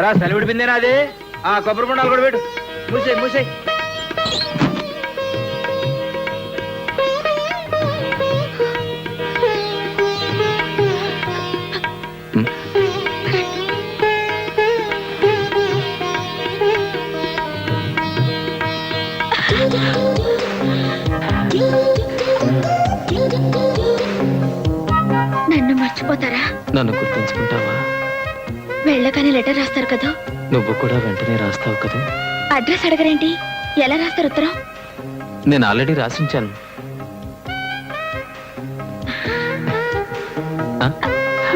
రా చలి విడిపిందేనా అది? ఆ కొబ్బరి బొండాలు కూడా పెట్టు. మూసేయి మూసేయి. నన్ను మర్చిపోతారా? నన్ను గుర్తుంచుకుంటావా? వెళ్ళగానే లెటర్ రాస్తారు కదా? నువ్వు కూడా వెంటనే రాస్తావు కదా? అడ్రస్ అడగరేంటి? ఎలా రాస్తారు ఉత్తరం? నేను ఆల్రెడీ రాసించాను.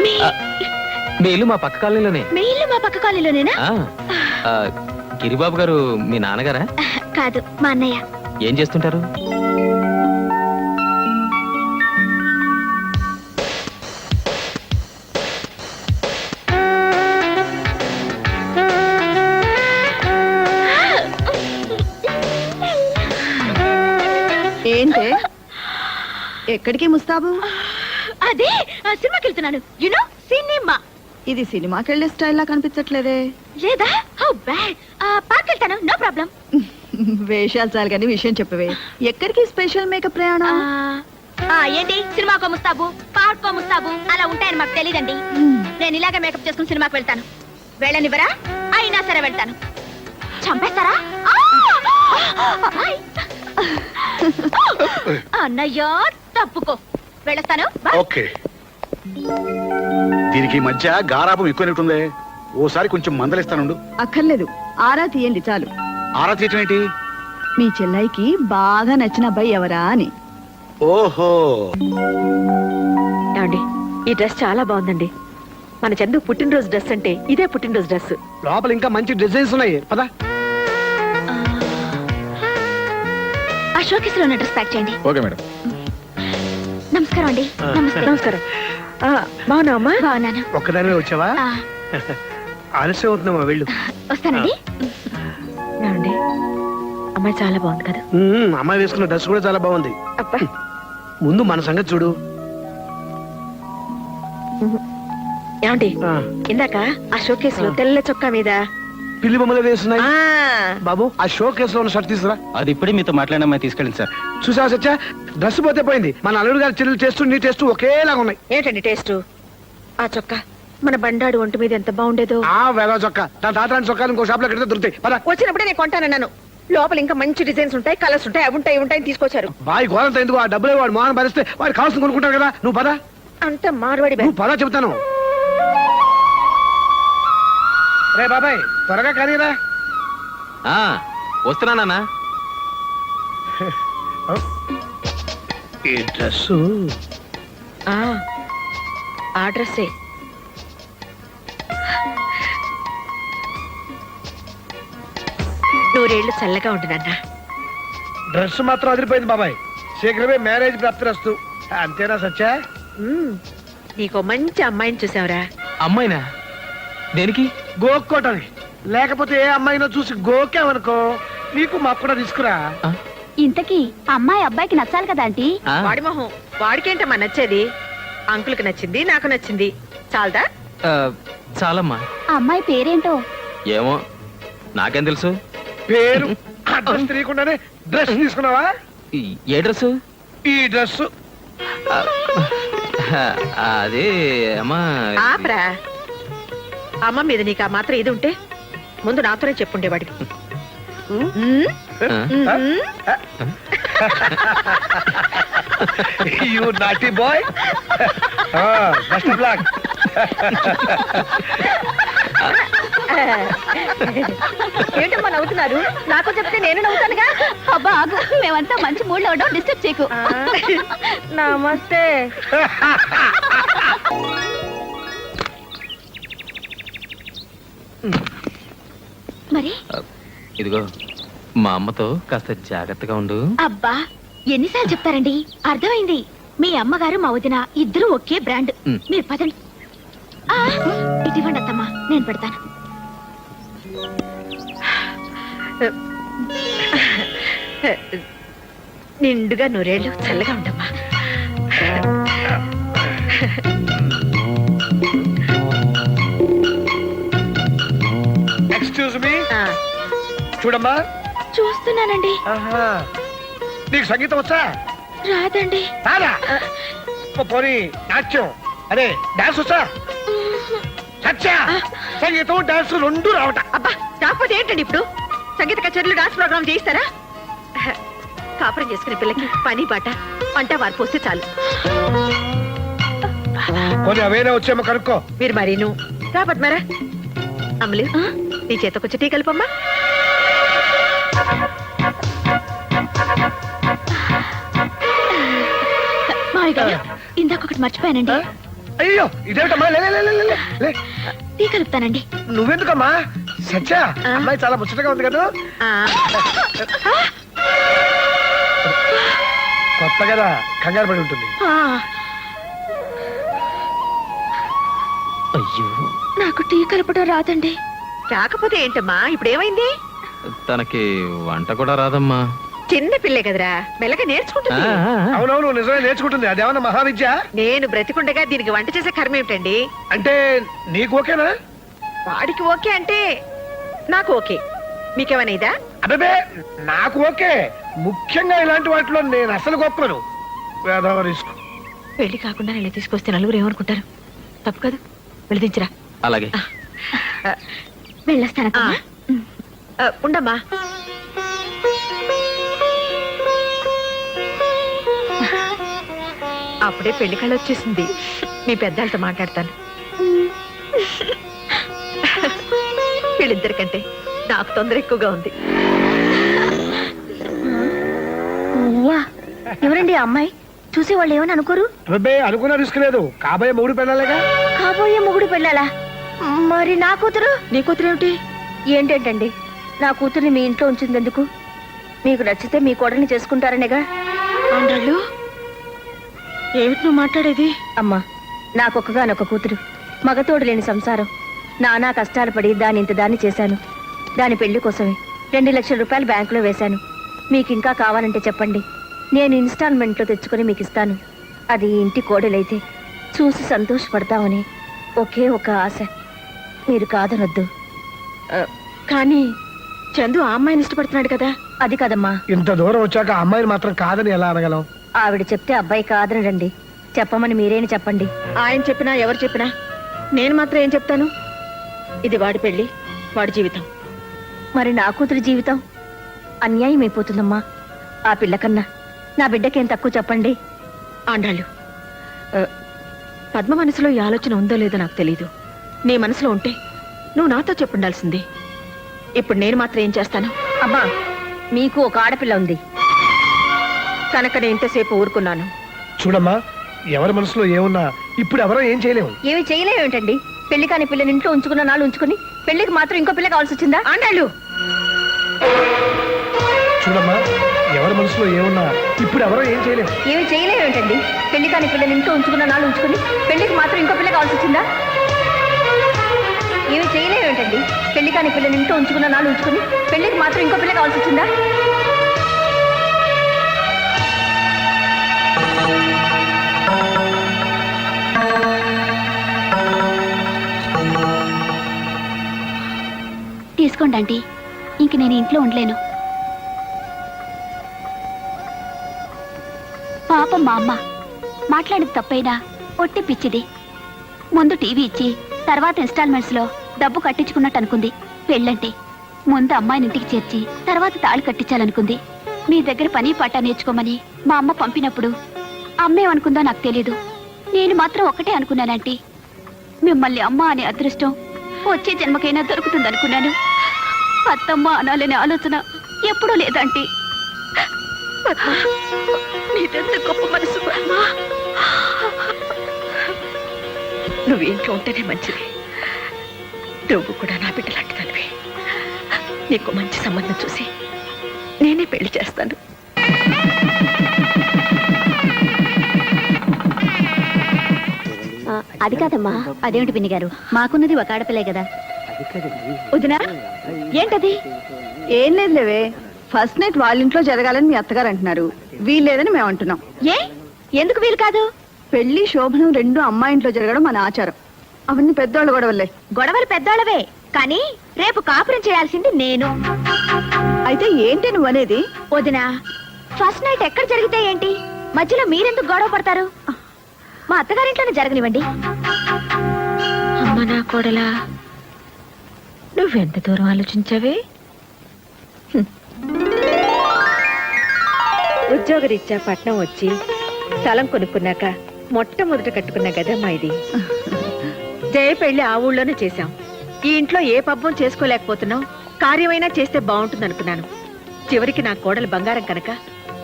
మీ ఇల్లు మా పక్క కాలనీలోనే. మీ ఇల్లు మా పక్క కాలనీలోనేనా? గిరిబాబు గారు మీ నాన్నగారా? కాదు, మా అన్నయ్య. ఏం చేస్తుంటారు? ఏంటే ఎక్కడికి ముస్తాబు? అదే సినిమాకి వెళ్తున్నాను. You know cinema. ఇది సినిమాకి వెళ్ళే స్టైల్ లా కనిపించట్లేదే. లేదా? How bad. పార్క్ వెళ్తాను, నో ప్రాబ్లం. వేషాలు చాలు కానీ విషయం చెప్పవే. ఎక్కడికి స్పెషల్ మేకప్ ప్రయాణం? ఏంటి సినిమాకో ముస్తాబు, పార్కో ముస్తాబు అలా ఉంటాయని మాకు తెలియదండి. నేను ఇలాగే మేకప్ చేసుకుని సినిమాకి వెళ్తాను. వెళ్ళనివ్వరా? అయినా సరే వెళ్తాను. చంపేస్తారా? అన్నయ్య తప్పుకో, వెళ్ళొస్తాను. ఓకే. దీనికి మధ్య గారాపం ఎక్కువైనట్టుంది. ఓసారి కొంచెం మందలిస్తానుండు. అక్కర్లేదు, ఆరా తీయండి చాలు. ఆరా తీయటం ఏంటి? మీ చెల్లైకి బాగా నచ్చిన అబ్బాయి ఎవరా అని. ఓహో, ఏమండి, ఈ డ్రెస్ చాలా బాగుందండి. మన చందు పుట్టినరోజు డ్రెస్ అంటే ఇదే పుట్టినరోజు డ్రెస్. లోపల ఇంకా మంచి డిజైన్స్ ఉన్నాయి. పద. ఆ షోకేస్ లో ఉన్న డ్రెస్ ప్యాక్ చేయండి. Okay madam. నమస్కారం అండి. నమస్తే. నమస్కారం. బాగున్నావమ్మా? బాగున్నాను. ఒక్కదానివే వచ్చావా? ఆలస్యం అవుతుందమ్మా, వెళ్ళు. వస్తానండి. ఏమండి, అమ్మాయి చాలా బాగుంది కదా? అమ్మాయి వేసుకున్న డ్రెస్ కూడా చాలా బాగుంది. అబ్బా, ముందు మన సంగతి చూడు. ఏమండి, ఇందాక ఆ షోకేస్ లో తెల్ల చొక్కా మీద పిల్లి బొమ్మలు వేస్తున్నాయి. బాబు, ఆ షో కేసులో ఉన్న షర్ట్ తీసుకురా. అది ఇప్పుడే మీతో మాట్లాడిన తీసుకెళ్ళండి సార్. చూసావా సత్య, డ్రెస్ పోతే పోయింది. మన అల్లుడు గారి చెల్లెలు టేస్ట్ నీ టేస్ట్ ఒకేలాగా ఉన్నాయి. ఏంటండి టేస్ట్? ఆ చొక్కా మన బండాడు ఒంటి మీద ఎంత బాగుండేదో. ఆ వేద చొక్కా, నా తాతరాని చొక్కాలు ఇంకో షాప్ లో కడితే దొరుకుతాయి. పద. వచ్చినప్పుడే నేను కొంటానన్నాను. లోపల ఇంకా మంచి డిజైన్స్ ఉంటాయి, కలర్స్ ఉంటాయి, అవి ఉంటాయి, ఇవి ఉంటాయని తీసుకొచ్చారు. బాయ్ గోరంత ఎందుకు? ఆ డబ్బులు వాడు మోహన్ భరిస్తే వాడు కావాల్సింది కొనుక్కుంటారు కదా. నువ్వు పద. అంత మార్వాడి నువ్వు పద చెబుతాను. రే బాబాయ్, త్వరగా కానీ. వస్తున్నానా? ఈ డ్రెస్ ఆ డ్రెస్సే. నూరేళ్లు చల్లగా ఉంటున్నా. డ్రెస్ మాత్రం అదిరిపోయింది బాబాయ్. శీఘ్రమే మ్యారేజ్ ప్రాప్తిరస్తు. అంతేనా సత్య? నీకో మంచి అమ్మాయిని చూసావురా. అమ్మాయినా? దేనికి? గోక్కోటని. లేకపోతే ఏ అమ్మాయినో చూసి గోకావనుకో, నీకు మాకు కూడా తీసుకురా. ఇంతకీ అమ్మాయి అబ్బాయికి నచ్చాలి కదా ఆంటీ? వాడి మొహం వాడికేంటమ్మా నచ్చేది? అంకుల్కి నచ్చింది, నాకు నచ్చింది. చాలదా? చాలమ్మా. అమ్మాయి పేరేంటో? ఏమో, నాకేం తెలుసు. పేరు అడ్రస్ తెలియకుండానే డ్రెస్ తీసుకున్నావా? ఏ డ్రెస్? ఈ డ్రెస్. అదే అమ్మా. ఆపరా. అమ్మ మీద నీకు ఆ మాత్రం ఇది ఉంటే ముందు నాతోనే చెప్పుండేవాడికి. You naughty boy. Best of luck. ఏంటమ్మా నవ్వుతున్నారు? నాకు చెప్తే నేను నవ్వుతానుగా. అబ్బా ఆగు, మేమంతా మంచి మూడ్ లో ఉండవు, డిస్టర్బ్ చేయకు. నమస్తే. మరి ఇదిగో, మా అమ్మతో కాస్త జాగ్రత్తగా ఉండు. అబ్బా ఎన్నిసార్లు చెప్తారండి? అర్థమైంది. మీ అమ్మగారు మా వదిన ఇద్దరు ఒకే బ్రాండ్. మీరు పదండి. ఇటువంటి అత్తమ్మా, నేను పెడతాను. నిండుగా నూరేళ్ళు చల్లగా ఉండమ్మా. ఎక్స్క్యూజ్ మీ ఆ, చూడమ్మా. చూస్తున్నానండి. ఆహా. నీకు సంగీతం వచ్చా? రాదండి. రాదా? పోనీ నాట్యం అదే డాన్స్ వచ్చా? సత్య సంగీతం డాన్స్ రెండు రావట. అబ్బా కాకపోతే ఏంటండి ఇప్పుడు సంగీత కచేరీలు డాన్స్ ప్రోగ్రామ్ చేయిస్తారా? కాపురం చేసుకునే పిల్లకి పని పాట వంట వారు పోస్తే చాలు. కొన్ని అవేనా వచ్చేమో కనుక్కో. మీరు మరీను రా పద్మారా. అమలు నీ చేత కొంచెం టీ కలుపమ్మా. మావయ్య గారు ఇందాక ఒకటి మర్చిపోయానండి. అయ్యో ఇదేమిటమ్మా? లే, లే, లే, లే, లే, లే. టీ కలుపుతానండి. నువ్వెందుకమ్మా? సత్య అమ్మాయి చాలా ముచ్చటగా ఉంది కదా. ఆ, కొత్త కదా కంగారు పడి ఉంటుంది. ఆ, అయ్యో నాకు టీ కలపడం రాదండి. రాకపోతే ఏంటమ్మా ఇప్పుడు ఏమైంది? తనకి వంట కూడా రాదమ్మా. చిన్న పిల్లే కదరా మెల్లగా ఆ, నేర్చుకుంటుంది. ఆ, ఆ. అవునవును నిజమే నేర్చుకుంటుంది. అదేమన్నా మహావిద్య? నేను బ్రతికుండగా దీనికి వంట చేసే కర్మ ఏమిటండి? అంటే నీకు ఓకేనా? వాడికి ఓకే అంటే నాకు ఓకే. మీకేమైనా ఇదా? అదే నాకు ఓకే. ముఖ్యంగా ఇలాంటి వాటిలో నేను అసలు గొప్పను. వేదవ రిస్క్. పెళ్లి కాకుండా నేను తీసుకొస్తే నలుగురు ఏమనుకుంటారు? తప్పు కాదు, వెళ్ళదించరా. అలాగే. వెళ్ళొస్తానక్క. ఉండమ్మా. అప్పుడే పెళ్లి కళ వచ్చేసింది. మీ పెద్దలతో మాట్లాడతాను. వీళ్ళిద్దరికంటే నాకు తొందర ఎక్కువగా ఉంది. ఎవరండి ఆ అమ్మాయి? చూసి వాళ్ళు ఏమని అనుకోరు? అబ్బే అనుకున్న రిస్క్ లేదు. కాబోయే మూడు పెళ్ళాలేగా. కాబోయే మొగుడు పెళ్ళాలా? మరి నా కూతురు? నీ కూతురు ఏమిటి? ఏంటంటండి నా కూతుర్ని మీ ఇంట్లో ఉంచిందెందుకు? మీకు నచ్చితే మీ కోడల్ని చేసుకుంటారనేగా. ఆండాళ్ళు ఏమిటి నువ్వు మాట్లాడేది? అమ్మా నాకొక్కగానొక్క కూతురు, మగతోడు లేని సంసారం. నానా కష్టాలు పడి దాన్ని చేశాను. దాని పెళ్లి కోసమే 2 లక్షల రూపాయలు బ్యాంకులో వేశాను. మీకు ఇంకా కావాలంటే చెప్పండి, నేను ఇన్స్టాల్మెంట్లో తెచ్చుకొని మీకు ఇస్తాను. అది ఈ ఇంటి కోడలైతే చూసి సంతోషపడతామని ఒకే ఒక ఆశ. మీరు కాదనొద్దు. కానీ చందు ఆ అమ్మాయిని ఇష్టపడుతున్నాడు కదా. అది కదమ్మా. ఇంత దూరం వచ్చాక ఆ అమ్మాయిని మాత్రం కాదని ఎలా అనగలం? ఆవిడ చెప్తే అబ్బాయి కాదనడండి. చెప్పమని మీరేని చెప్పండి. ఆయన చెప్పినా ఎవరు చెప్పినా నేను మాత్రం ఏం చెప్తాను? ఇది వాడి పెళ్లి, వాడి జీవితం. మరి నా కూతురి జీవితం అన్యాయం అయిపోతుందమ్మా. ఆ పిల్ల కన్నా నా బిడ్డకేం తక్కువ చెప్పండి. ఆండాళ్ళు పద్మ మనసులో ఈ ఆలోచన ఉందో లేదో నాకు తెలీదు. నీ మనసులో ఉంటే నువ్వు నాతో చెప్పుండాల్సింది. ఇప్పుడు నేను మాత్రం ఏం చేస్తాను? అమ్మా మీకు ఒక ఆడపిల్ల ఉంది కనుక నేను ఇంతసేపు ఊరుకున్నాను. చూడమ్మా, ఎవరి మనసులో ఏమున్నా ఇప్పుడు ఎవరో ఏం చేయలేము. ఏమి చేయలేమేంటండి? పెళ్లి కాని పిల్లని ఇంట్లో ఉంచుకున్న నాళ్ళు ఉంచుకుని పెళ్లికి మాత్రం ఇంకో పిల్ల కావాల్సి వచ్చిందా? ఆండాళ్ళు చూడమ్మా, ఎవరి మనసులో ఏమున్నా ఇప్పుడు ఎవరో ఏం చేయలేము. ఏమి చేయలేమేంటండి? పెళ్లి కాని పిల్లని ఇంట్లో ఉంచుకున్న నాళ్ళు ఉంచుకుని పెళ్లికి మాత్రం ఇంకో పిల్ల కావాల్సి వచ్చిందా? ఏమి చేయలేమేంటండి? పెళ్లి కాని పిల్లని ఇంట్లో ఉంచుకున్న నాళ్ళు ఉంచుకుని పెళ్లికి మాత్రం ఇంకో పిల్ల కావాల్సి వచ్చిందా? తీసుకోండి ఆంటీ, ఇంక నేను ఇంట్లో ఉండలేను. పాపం మా అమ్మ మాట్లాడేది తప్పైనా ఒట్టి పిచ్చిది. ముందు టీవీ ఇచ్చి తర్వాత ఇన్స్టాల్మెంట్స్ లో డబ్బు కట్టించుకున్నట్టు అనుకుంది. పెళ్ళంటే ముందు అమ్మాయిని ఇంటికి చేర్చి తర్వాత తాళి కట్టించాలనుకుంది. మీ దగ్గర పని పాట నేర్చుకోమని మా అమ్మ పంపినప్పుడు అమ్మేమనుకుందో నాకు తెలీదు. నేను మాత్రం ఒకటే అనుకున్నానంటీ, మిమ్మల్ని అమ్మ అనే అదృష్టం వచ్చే జన్మకైనా దొరుకుతుందనుకున్నాను. అత్తమ్మ అనాలనే ఆలోచన ఎప్పుడూ లేదంటీ. నీదెంత గొప్ప మనసు పద్మ. నువ్వు ఇంట్లో ఉంటేనే మంచిది. నువ్వు కూడా నా బిడ్డ లాంటి తల్లివి. నీకు మంచి సంబంధం చూసి నేనే పెళ్లి చేస్తాను. అది కాదమ్మా. అదేమిటి పిన్ని గారు, మాకున్నది ఒక ఆడపిల్లే కదా. వదినా ఏంటది? ఏం లేదు లేవే, ఫస్ట్ నైట్ వాళ్ళ ఇంట్లో జరగాలని మీ అత్తగారు అంటున్నారు. వీల్లేదని మేము అంటున్నాం. ఏ ఎందుకు వీలు కాదు? పెళ్లి శోభనం రెండు అమ్మాయి ఇంట్లో జరగడం మన ఆచారం. అవన్నీ పెద్దోళ్ళ గొడవలే. గొడవలు పెద్దోళ్ళవే, కానీ రేపు కాపురం చేయాల్సింది నేను. అయితే ఏంటి నువ్వు అనేది? వదినా, ఫస్ట్ నైట్ ఎక్కడ జరిగితే ఏంటి, మధ్యలో మీరెందుకు గొడవ పడతారు? మా అత్తగారింట్లోనే జరగనివ్వండి. అమ్మ నా కోడలా, నువ్వెంత దూరం ఆలోచించావే? ఉద్యోగరీత్యా పట్నం వచ్చి స్థలం కొనుక్కున్నాక మొట్టమొదట కట్టుకున్న గదమ్మా ఇది. జయ పెళ్లి ఆ ఊళ్ళోనే చేశాం. ఈ ఇంట్లో ఏ పబ్బం చేసుకోలేకపోతున్నాం, కార్యమైనా చేస్తే బాగుంటుంది అనుకున్నాను. చివరికి నా కోడలు బంగారం కనుక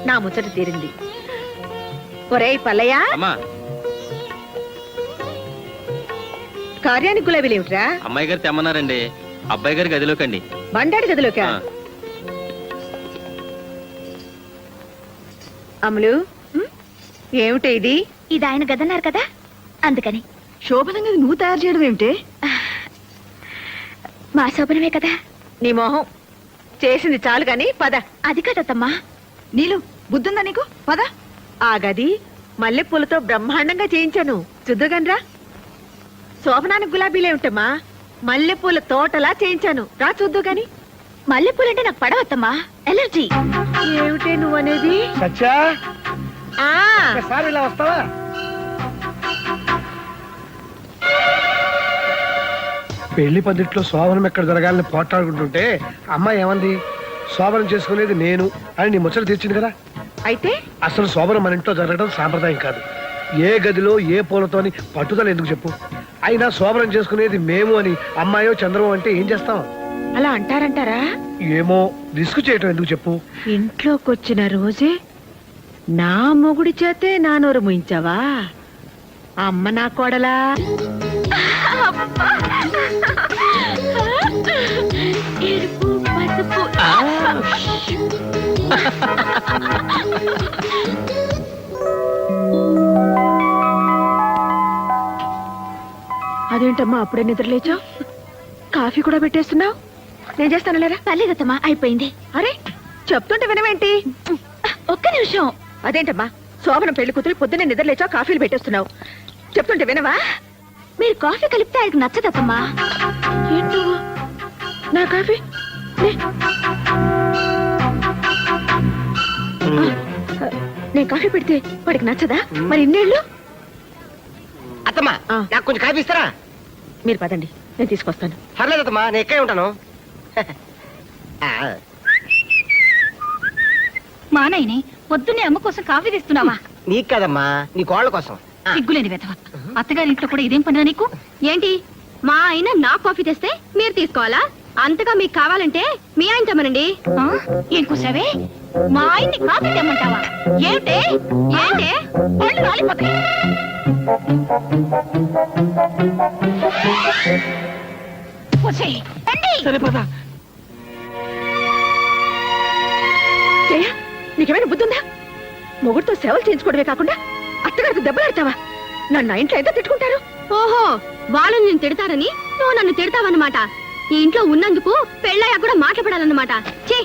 నా ముచ్చట తీరింది. ఒరేయ్ పల్లయ్య, అమ్మా, కార్యానికి గులాబీలేమిట్రా? అమ్మాయి గారు తెమ్మన్నారండి. అబ్బాయి గారి గదిలోకండి. బండాడి గదిలోకా? ఆ. అమలు, ఏమిటి ఇది? ఇది ఆయన గదన్నారు కదా, అందుకని. శోభనంగా నువ్వు తయారు చేయడం ఏమిటే? మా శోభనమే కదా. నీ మొహం చేసింది చాలు గాని పద. అది కదమ్మా. నీలు బుద్ధుందా నీకు? పద. ఆ గది మల్లెపూలతో బ్రహ్మాండంగా చేయించాను, చూద్దుగనరా. శోభనానికి గులాబీలేమిటమ్మా, మల్లెపూల తోటలా చేయించాను, రా చూద్దు గాని. మల్లెపూలంటే నాకు పడవద్దమ్మా, ఎలర్జీ. ఏమిటే నువ్వనేది? సత్యా, ఆ ఒకసారి ఇలా వస్తావా? పెళ్లి పద్ధతిలో శోభనం ఎక్కడ జరగాలని పోట్లాడుకుంటుంటే అమ్మాయి ఏమంది? శోభనం చేసుకునేది నేను అని నీ ముచ్చట తీర్చింది కదా. అయితే అసలు శోభనం మన ఇంట్లో జరగడం సాంప్రదాయం కాదు. ఏ గదిలో ఏ పూలతోని పట్టుదల ఎందుకు చెప్పు? అయినా శోభనం చేసుకునేది మేము అని అమ్మాయో చంద్రమో అంటే ఏం చేస్తాం? అలా అంటారంటారా? ఏమో, రిస్క్ చేయటం ఎందుకు చెప్పు? ఇంట్లోకొచ్చిన రోజే నా మొగుడి చేతే నా నోరు ముయించావా? అమ్మ నా కోడలా. ఎరుపు పసుపు. అదేంటమ్మా అప్పుడే నిద్రలేచావు? కాఫీ కూడా పెట్టేస్తున్నావు? నేను చేస్తాను లేరా? పర్లేదమ్మా, అయిపోయింది. అరే చెప్తుంటే వినవేంటి? ఒక్క నిమిషం. అదేంటమ్మా, శోభన పెళ్లి కూతురు పొద్దున్నే నిద్రలేచావు, కాఫీలు పెట్టేస్తున్నావు, చెప్తుంటే వినవా? మీరు కాఫీ కలిపితే ఆయనకు నచ్చదమ్మా. ఏంటో నా కాఫీ నే. నేను కాఫీ పెడితే వాడికి నచ్చదా? మరి ఇన్నేళ్ళు? అత్తమ్మా, ఆ. నాకు కొంచెం కాఫీ ఇస్తారా? మీరు పదండి, నేను తీసుకొస్తాను. పర్లేదు అత్తమ్మా, నేను ఎక్కడే ఉంటాను. ఆ, మా నాయనే పొద్దున్నే అమ్మ కోసం కాఫీ తెస్తున్నావా? నీకు కదమ్మా, నీ కోళ్ళ కోసం. ఆ, సిగ్గులేని వెధవ. అత్తగారింట్లో కూడా ఇదేం పనిరా నీకు? ఏంటి, మా ఆయన నా కాఫీ తెస్తే మీరు తీసుకోవాలా? అంతగా మీకు కావాలంటే మీ ఆయన తెమ్మనండి. ఏం కూసావే? మా ఆయన్ని కాఫీ తెమ్మంటావా? ఏంటే ఏంటే పళ్ళు రాలిపోతాయి. కూసేయ్, రండి. జయ, నీకేమైనా బుద్ధి ఉందా? మొగుడితో సేవలు చేయించుకోవడమే కాకుండా అత్తగారికి దెబ్బలాడతావా? నన్ను ఇంట్లో ఎంత తిట్టుకుంటారు? ఓహో, వాళ్ళు నేను తిడతారని నువ్వు నన్ను తిడతావన్నమాట. ఈ ఇంట్లో ఉన్నందుకు పెళ్ళయ్యా కూడా మాట్లాడాలన్నమాట. చే,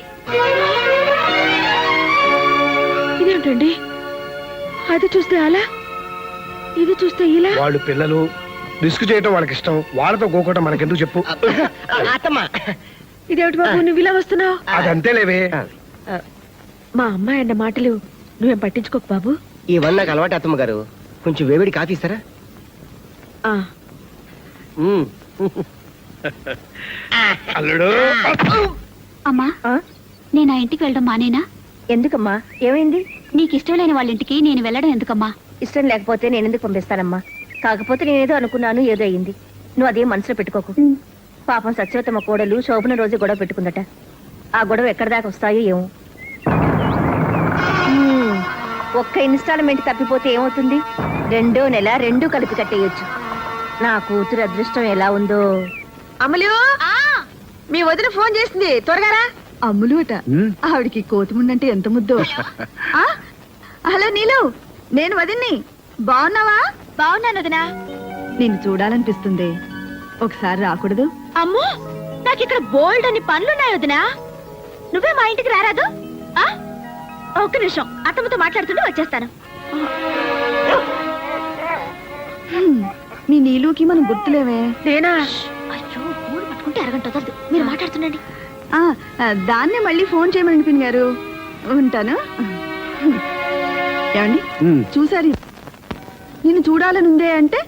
ఇదేంటండి, అది చూస్తే అలా, ఇది చూస్తే ఇలా. వాళ్ళు పిల్లలు, రిస్క్ చేయటం వాళ్ళకి ఇష్టం. వాళ్ళతో గోకోవటం మనకెందుకు చెప్పు? అత్తమ్మా, ఇదేమిటి బాబు నువ్వు ఇలా వస్తున్నావు? అదంతేలేవే. మా అమ్మాయి అన్న మాటలు నువ్వేం పట్టించుకోకు బాబు. ఇవన్నీ నాకు అలవాటు అత్తమ్మ గారు. కొంచెం వేవిడి కాఫీ ఇస్తారా? ఆ, ఉమ్. అల్లుడు, అమ్మా, ఆ? నేను ఆ ఇంటికి వెళ్ళడం మానేనా? ఎందుకమ్మా, ఏమైంది? నీకు ఇష్టం లేని వాళ్ళ ఇంటికి నేను వెళ్ళడం ఎందుకమ్మా? ఇష్టం లేకపోతే నేను ఎందుకు పంపిస్తానమ్మా? కాకపోతే నేనేదో అనుకున్నాను, ఏదో అయింది. నువ్వు అదేం మనసులో పెట్టుకోకు. పాపం సత్యవతమ్మ కోడలు శోభన రోజు గొడవ పెట్టుకుందట. ఆ గొడవ ఎక్కడి దాకా వస్తాయో ఏమో. ఒక్క ఇన్స్టాల్మెంట్ తప్పిపోతే ఏమవుతుంది? 2వ నెల 2 కలిపి కట్టేయొచ్చు. నా కూతురు అదృష్టం ఎలా ఉందో. అమలు, మీ వదిన ఫోన్ చేసింది, త్వరగా రా. అమ్ములు అట. ఆవిడికి కోతిముండంటే ఎంత ముద్దో. ఆ? హలో నీలు, నేను వదిన్ని. బాగున్నావా? బాగున్నాను వదినా. నిన్ను చూడాలనిపిస్తుంది, ఒకసారి రాకూడదు? అమ్మో, నాకు ఇక్కడ బోల్డ్ అని పనులున్నాయి వదినా. నువ్వే మా ఇంటికి రారాదు? ఆ? ఒక్క నిమిషం, అత్తమ్మతో మాట్లాడుతుంటే వచ్చేస్తాను. నీ నీలుకి మనం గుర్తులేవే. నేనా? అయ్యో, ఊరు పట్టుకుంటే అరగంట ఉండండి. దాన్నే మళ్ళీ ఫోన్ చేయమని పిన్ గారు. ఉంటాను. ఏమండి చూసారు, నిన్ను చూడాలనుందే అంటే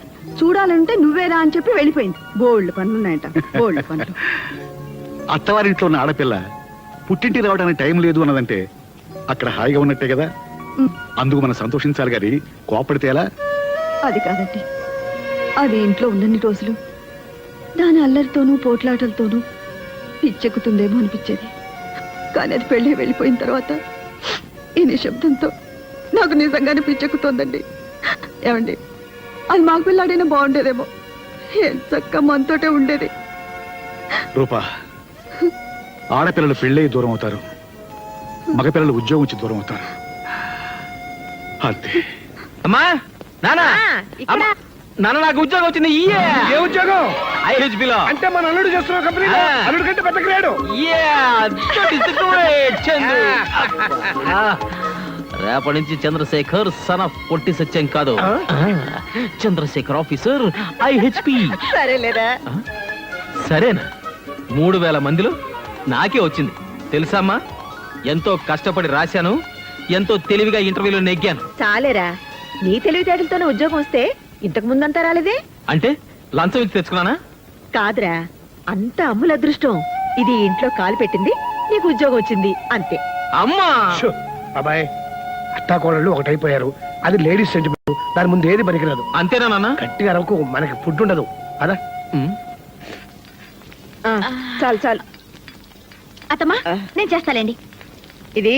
చూడాలంటే నువ్వేరా అని చెప్పి వెళ్ళిపోయింది. బోల్డ్ పనులున్నాయట, బోల్డ్ పనులు. అత్తవారింట్లో ఉన్న ఆడపిల్ల పుట్టింటి రావడానికి టైం లేదు అన్నదంటే అక్కడ హాయిగా ఉన్నట్టే కదా. అందుకు మనం సంతోషించాలి గాని కోపడితే ఎలా? అది కాదండి, అది ఇంట్లో ఉన్నన్ని రోజులు దాని అల్లరితోనూ పోట్లాటలతోనూ పిచ్చెక్కుతుందేమో అనిపించేది. కానీ అది పెళ్ళి వెళ్ళిపోయిన తర్వాత ఈ నిశ్శబ్దంతో నాకు నిజంగానే పిచ్చెక్కుతోందండి. ఏమండి, అది మాకు పిల్లాడైనా బాగుండేదేమో. ఏం చక్క మనతోటే ఉండేది. రూపా, ఆడపిల్లలు పెళ్ళై దూరం అవుతారు, మగపిల్లలు ఉద్యోగం వచ్చి దూరం అవుతారు. అంతే. అమ్మా నానా ఇక్కడ అమ్మా, నాన్న నాకు ఉద్యోగం వచ్చింది. ఏ ఉద్యోగం? ఐహెచ్బిలో. అంటే మన అల్లుడు చేస్తున్న కంపెనీ. ఆ. అల్లుడు కంటే పెద్ద గ్రేడు. రేపటి నుంచి చంద్రశేఖర్ సన్ ఆఫ్ పొట్టి సత్యం కాదు, చంద్రశేఖర్ ఆఫీసర్ ఐహెచ్పి. సరేలేరా. సరేనా? 3000 మందిలో నాకే వచ్చింది తెలుసామ్మా. ఎంతో కష్టపడి రాశాను, ఎంతో తెలివిగా ఇంటర్వ్యూలో నెగ్గాను. చాలేరా, నీ తెలివితేటలతోనే ఉద్యోగం వస్తే ఇంతకు ముందంతా రాలేదే. అంటే లంచం ఇచ్చి తెచ్చుకున్నానా? కాదురా, అంత అమ్ముల అదృష్టం. ఇది ఇంట్లో కాలు పెట్టింది, నీకు ఉద్యోగం వచ్చింది అంతే. అమ్మా షో, అబ్బాయి, అత్తాకోడళ్ళు ఒకటైపోయారు. అది లేడీస్ సెంటిమెంట్. దాని ముందు ఏది పనికిరాదు. అంతేనా నాన్న? గట్టిగా అరకు, మనకి ఫుడ్ ఉండదు. అదా ఉమ్. ఆ, చాలు చాలు. అత్తమ్మా, నేను చేస్తాలేండి. ఇది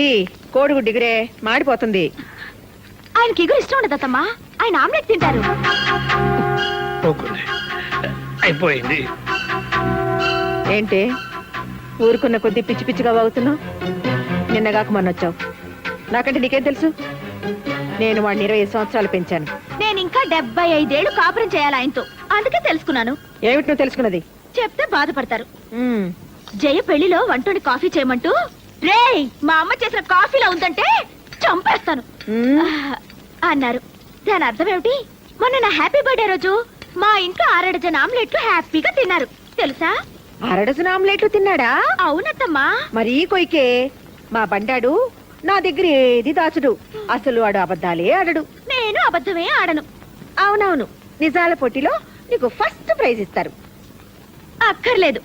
కోడిగుడ్డు ఎగురే మాడిపోతుంది. ఆయనకి ఎగురు ఇష్టం ఉండదు అత్తమ్మా. ఆయన ఆమ్లెట్ తింటారు. పోకుంది. అయిపోయింది. ఏంటి ఊరుకున్న కొద్దీ పిచ్చి పిచ్చిగా వాగుతున్నావు? నిన్నగాక మొన్న వచ్చావు. నాకంటే నీకేం తెలుసు? నేను వాడిని 20 సంవత్సరాలు పెంచాను. నేను ఇంకా 75 ఏళ్ళు కాపురం చేయాలి ఆయనతో. అందుకే తెలుసుకున్నాను. ఏమిటి నువ్వు తెలుసుకున్నది? చెప్తే బాధపడతారు. ఉమ్, జయ పెళ్లిలో వంటోని కాఫీ చేయమంటూ, రేయ్ మా అమ్మ చేసిన కాఫీలో ఉందంటే చంపేస్తాను అన్నారు. దాని అర్థం ఏమిటి? మొన్న నా హ్యాపీ బర్త్డే రోజు మా ఇంట్లో 6 డజన్ ఆమ్లెట్లు హ్యాపీగా తిన్నారు తెలుసా? 6 డజన్ ఆమ్లెట్లు తిన్నాడా? అవునత్తమ్మా. మరీ కొయ్కే. మా బండాడు నా దగ్గర ఏది దాచుడు. అసలు వాడు అబద్ధాలే ఆడడు. నేను అబద్ధమే ఆడను. అవునవును, నిజాల పోటీలో నీకు ఫస్ట్ ప్రైజ్ ఇస్తారు. అక్కర్లేదు,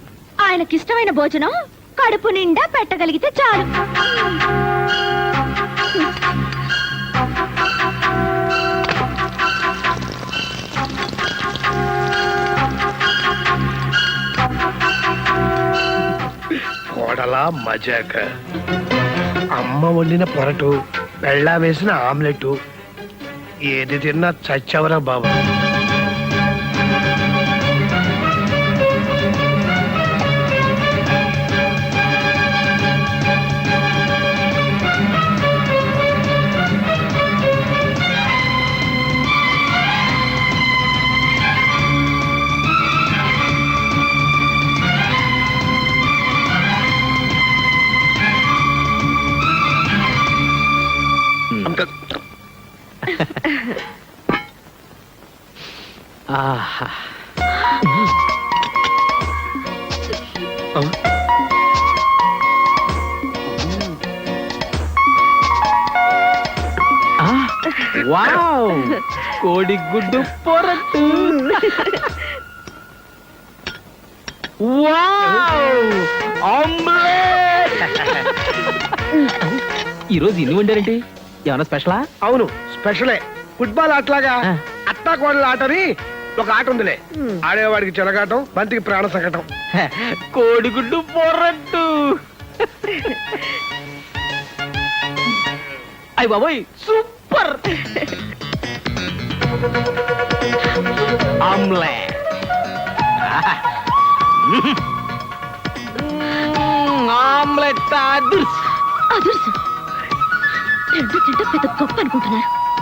ఆయనకిష్టమైన భోజనం కడుపు నిండా పెట్టగలిగితే చాలు. కోడలా మజాక. అమ్మ వండిన పొరటు, బెళ్ళా వేసిన ఆమ్లెట్, ఏది తిన్నా చచ్చవరా బాబు. ఆహా. ఆ, వావ్, కోడిగుడ్డు పొరట్టు. Wow, omelette. ఈరోజు ఇన్ని వండారేంటి? ఏమన్నా స్పెషలా? అవును, స్పెషలే. ఫుట్బాల్ ఆటలాగా ఆ. అత్తా కోడల ఆటని ఒక ఆట ఉందిలే. ఆడేవాడికి చెలగాటం, బంతికి ప్రాణ సంకటం. కోడిగుడ్డు పొరట్టు. అయ్య బాబోయ్, సూపర్. ఆమ్లెట్. అదుర్సు 2 తింటే పెద్ద గొప్ప అనుకుంటున్నారు.